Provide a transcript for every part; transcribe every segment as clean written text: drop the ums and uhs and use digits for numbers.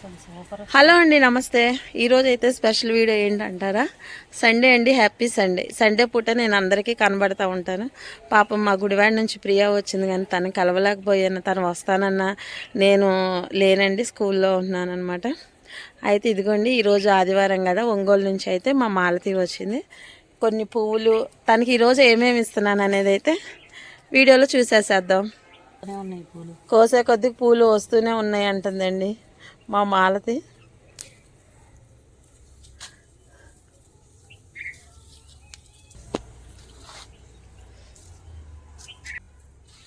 Hello అండి, నమస్తే. ఈరోజు అయితే స్పెషల్ వీడియో ఏంటంటారా? సండే అండి, హ్యాపీ సండే. సండే పూట నేను అందరికీ కనబడతా ఉంటాను. పాపం మా గుడివాడ నుంచి ప్రియా వచ్చింది, కానీ తను కలవలేకపోయాను. తను వస్తానన్నా నేను లేనండి, స్కూల్లో ఉంటున్నాను అనమాట. అయితే ఇదిగోండి, ఈరోజు ఆదివారం కదా, ఒంగోలు నుంచి అయితే మా మాలతి వచ్చింది. కొన్ని పువ్వులు తనకి ఈరోజు ఏమేమి ఇస్తున్నాను అనేది అయితే వీడియోలో చూసేసేద్దాం. కోసే కొద్ది పూలు వస్తూనే ఉన్నాయి అంటుందండి మా మాలతి.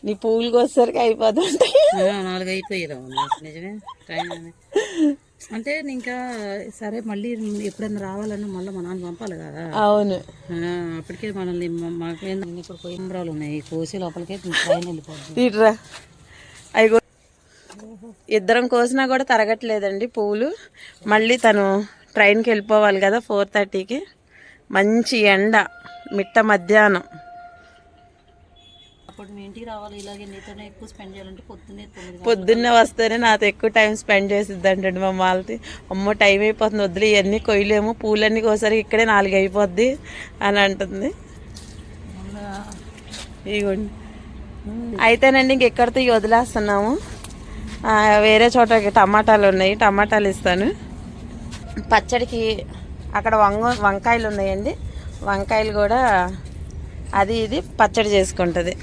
నీ పువ్వులు కోసరికి అయిపోతుంటాయి. 4 అయిపోయారు నిజమే. అంటే ఇంకా సరే, మళ్ళీ ఎప్పుడైనా రావాలన్నా మళ్ళీ మా నాన్న పంపాలి కదా. అవును, అప్పటికే మనల్ని మాకేంద్ర ఇప్పుడు కొయ్యంబరాలు ఉన్నాయి, కోసి లోపలికే ట్రైన్ వెళ్ళిపోతుంది. ఇట్రా అవి ఇద్దరం కోసినా కూడా తరగట్లేదండి పువ్వులు. మళ్ళీ తను ట్రైన్కి వెళ్ళిపోవాలి కదా 4:30కి. మంచి ఎండ, మిట్ట మధ్యాహ్నం. అప్పుడు మీ ఇంటికి రావాలి, ఇలాగే నీతోనే ఎక్కువ స్పెండ్ చేయాలంటే పొద్దున్నే వస్తేనే నాతో ఎక్కువ టైం స్పెండ్ చేసిద్ది అంటండి మా మాలతి. అమ్మో టైం అయిపోతుంది, వద్దులు ఇవన్నీ కొయ్యలేము, పూలన్నీ కోసరికి ఇక్కడే 4 అయిపోద్ది అని అంటుంది. ఇగోండి అయితేనండి ఇంకెక్కడితో వదిలేస్తున్నాము. వేరే చోట టమాటాలు ఉన్నాయి, టమాటాలు ఇస్తాను. పచ్చడికి అక్కడ వంకాయలు ఉన్నాయండి, వంకాయలు కూడా అది ఇది పచ్చడి చేసుకుంటుంది.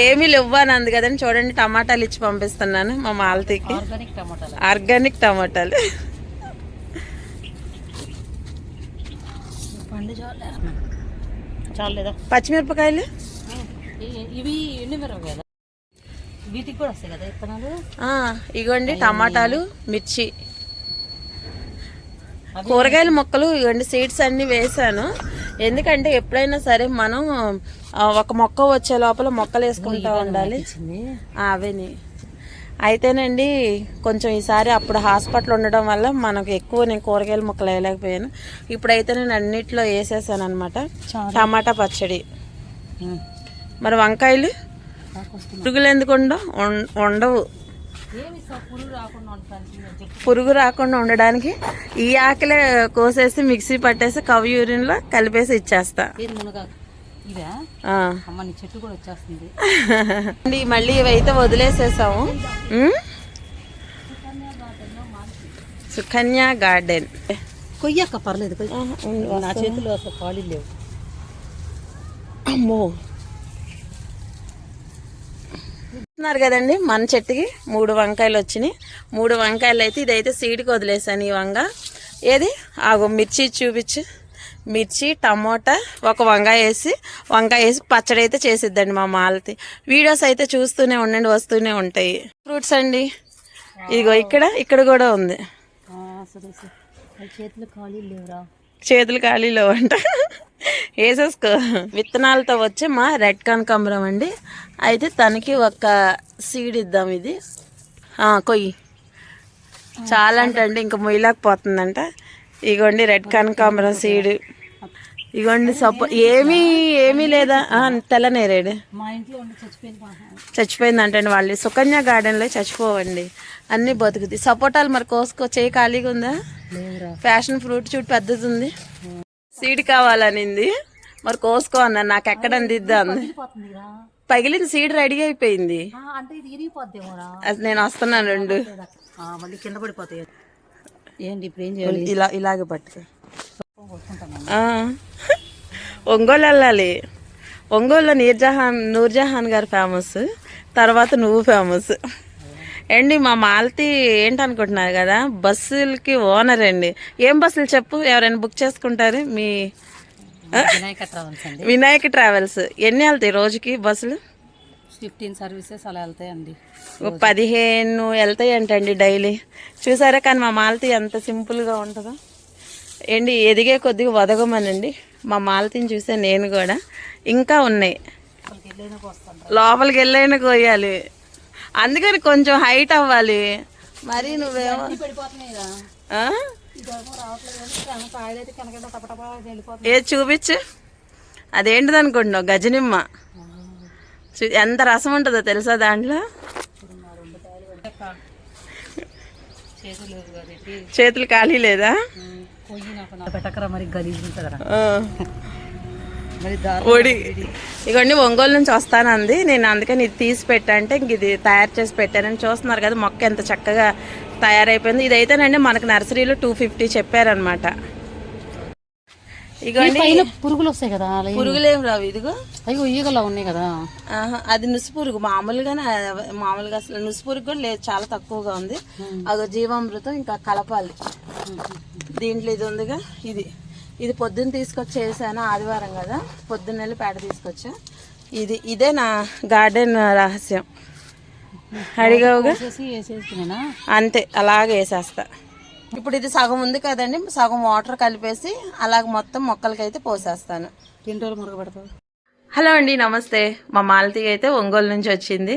ఏమీ లేవ్వని అంది కదండి, చూడండి టమాటాలు ఇచ్చి పంపిస్తున్నాను మా మాలతీకి. ఆర్గానిక్ టమాటాలు. పచ్చిమిరపకాయలు ఇవి ఎండుమిరపకాయలు, వీటికి కూడా వస్తాయి కదా విత్తనాలు. ఇగోండి టమాటాలు, మిర్చి, కూరగాయల మొక్కలు ఇవ్వండి. సీడ్స్ అన్నీ వేసాను, ఎందుకంటే ఎప్పుడైనా సరే మనం ఒక మొక్క వచ్చే లోపల మొక్కలు వేసుకుంటూ ఉండాలి. అవేని అయితేనండి కొంచెం ఈసారి అప్పుడు హాస్పిటల్ ఉండడం వల్ల మనకు ఎక్కువ నేను కూరగాయల మొక్కలు వేయలేకపోయాను. ఇప్పుడైతే నేను అన్నిట్లో వేసేసాను అనమాట. టమాటా పచ్చడి. మరి వంకాయలు పురుగులు ఎందుకు ఉండవు, పురుగు రాకుండా ఉండడానికి ఈ ఆకులే కోసేసి మిక్సీ పట్టేసి కవ్ యూరిన్లో కలిపేసి ఇచ్చేస్తా. చెట్టు కూడా వచ్చేస్తుంది. మళ్ళీ ఇవైతే వదిలేసేసాము. సుకన్య గార్డెన్. కొయ్యాక పర్లేదు, నా చేతిలో అసలు ఖాళీ లేవు. అమ్మో కదండి, మన చెట్టుకి 3 వంకాయలు వచ్చినాయి. 3 వంకాయలు అయితే ఇదైతే సీడ్కి వదిలేసాను. ఈ ఏది ఆగో మిర్చి చూపించు. మిర్చి, టమోటా, ఒక వంకాయ వేసి పచ్చడి అయితే చేసిద్దండి మా మాలతి. వీడియోస్ అయితే చూస్తూనే ఉండండి, వస్తూనే ఉంటాయి. ఫ్రూట్స్ అండి, ఇదిగో ఇక్కడ కూడా ఉంది. చేతులు ఖాళీలో అంట, వేసేసుకో. విత్తనాలతో వచ్చి మా రెడ్ కనకాంబరం అండి. అయితే తనకి ఒక సీడ్ ఇద్దాం. ఇది కొయ్యి చాలా అంటండి, ఇంకా మొయ్యలేకపోతుందంట. ఇగోండి రెడ్ కనకాంబరం సీడ్. ఇగోండి ఏమీ లేదా తెల్లనేరేడు చచ్చిపోయింది అంటండి. వాళ్ళు సుకన్య గార్డెన్లో చచ్చిపోవండి, అన్నీ బతుకుతాయి. సపోటాలు మరి కోసుకో, చేయి ఖాళీగా ఉందా? ఫ్యాషన్ ఫ్రూట్ చూడు పెద్దది ఉంది. సీడ్ కావాలనింది, మరి కోసుకో అన్నాను. నాకు ఎక్కడ అందిద్దా అంది. పగిలింది, సీడ్ రెడీ అయిపోయింది. అది నేను వస్తున్నాను. 2 కింద పడిపోతాయి. ఏంటి ఇప్పుడు ఏం చేయాలి? ఇలాగే పట్టుకో. ఒంగోలు వెళ్ళాలి. ఒంగోలులో నూర్జహాన్ గారు ఫేమస్, తర్వాత నువ్వు ఫేమస్ అండి. మా మాలతి ఏంటనుకుంటున్నారు కదా, బస్సులకి ఓనర్ అండి. ఏం బస్సులు చెప్పు, ఎవరైనా బుక్ చేసుకుంటారు? మీ వినాయక ట్రావెల్స్. ఎన్ని వెళ్తాయి రోజుకి బస్సులు? 15 సర్వీసెస్ అలా వెళ్తాయండి. 15 వెళ్తాయి అంటండి డైలీ. చూసారా, కానీ మా మాలతి ఎంత సింపుల్గా ఉంటుందో ఏంటి. ఎదిగే కొద్దిగా వదగమనండి మా మాలతిని చూసే నేను కూడా. ఇంకా ఉన్నాయి, లోపలికి వెళ్ళైనా కోయాలి, అందుకని కొంచెం హైట్ అవ్వాలి. మరి నువ్వేమో చూపించు. అదేంటిది అనుకుంటున్నావు? గజనిమ్మ. ఎంత రసం ఉంటుందో తెలుసా దాంట్లో. చేతులు కదేటి చేతులు ఖాళీ లేదా? పొయ్యి నాకు పెట్టకరా మరి గలీజ్ ఉంటుందరా ఆ. మరి ఒడి ఇగోండి ఒంగోలు నుంచి వస్తానంది. నేను అందుకని ఇది తీసి పెట్టంటే ఇంక ఇది తయారు చేసి పెట్టానని చూస్తున్నారు కదా మొక్క ఎంత చక్కగా తయారైపోయింది. ఇదైతేనండి మనకు నర్సరీలో 250 చెప్పారనమాట. ఇగోండి పురుగులు వస్తాయి కదా పురుగులేం రావు. ఇదిగో అయ్యో ఈగలా ఉన్నాయి కదా. అది నుసు పురుగు మామూలుగానే, మామూలుగా అసలు నుసు పురుగు కూడా లేదు, చాలా తక్కువగా ఉంది. అదో జీవామృతం ఇంకా కలపాలి దీంట్లో. ఇది ఉందిగా, ఇది పొద్దున్న తీసుకొచ్చి చేశాను, ఆదివారం కదా, పొద్దున్న వెళ్ళి పేడ తీసుకొచ్చా. ఇదే నా గార్డెన్ రహస్యం. అడిగావుగా, అంతే అలాగే వేసేస్తా. ఇప్పుడు ఇది సగం ఉంది కదండి, సగం వాటర్ కలిపేసి అలాగ మొత్తం మొక్కలకైతే పోసేస్తాను. 2 రోజులు మురగబెడతావు. హలో అండి, నమస్తే. మా మాలతి అయితే ఒంగోలు నుంచి వచ్చింది.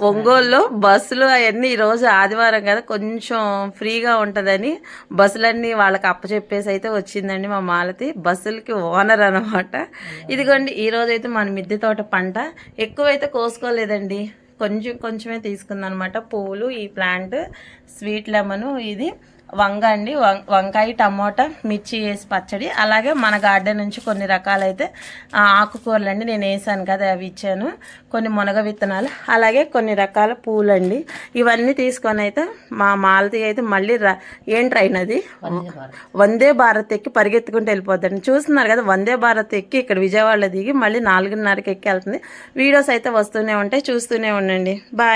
ఒంగోలులో బస్సులు అవన్నీ ఈరోజు ఆదివారం కదా కొంచెం ఫ్రీగా ఉంటుందని బస్సులన్నీ వాళ్ళకి అప్పచెప్పేసి అయితే వచ్చిందండి మా మాలతి. బస్సులకి ఓనర్ అనమాట. ఇదిగోండి ఈరోజు అయితే మన మిద్దె తోట పంట ఎక్కువైతే కోసుకోలేదండి, కొంచెమే తీసుకుందనమాట. పువ్వులు, ఈ ప్లాంట్, స్వీట్ లెమన్, ఇది వంగ అండి, వంకాయ, టమోటా, మిర్చి వేసి పచ్చడి. అలాగే మన గార్డెన్ నుంచి కొన్ని రకాలైతే ఆకుకూరలు అండి నేను వేసాను కదా, అవి ఇచ్చాను. కొన్ని మునగ విత్తనాలు, అలాగే కొన్ని రకాల పూలండి. ఇవన్నీ తీసుకొని అయితే మా మాలతి అయితే మళ్ళీ ఏం ట్రైన్ అది, వందే భారత్ ఎక్కి పరిగెత్తుకుంటూ వెళ్ళిపోద్దండి. చూస్తున్నారు కదా, వందే భారత్ ఎక్కి ఇక్కడ విజయవాడలో దిగి మళ్ళీ 4:30కి ఎక్కి వెళ్తుంది. వీడియోస్ అయితే వస్తూనే ఉంటాయి, చూస్తూనే ఉండండి. బాయ్.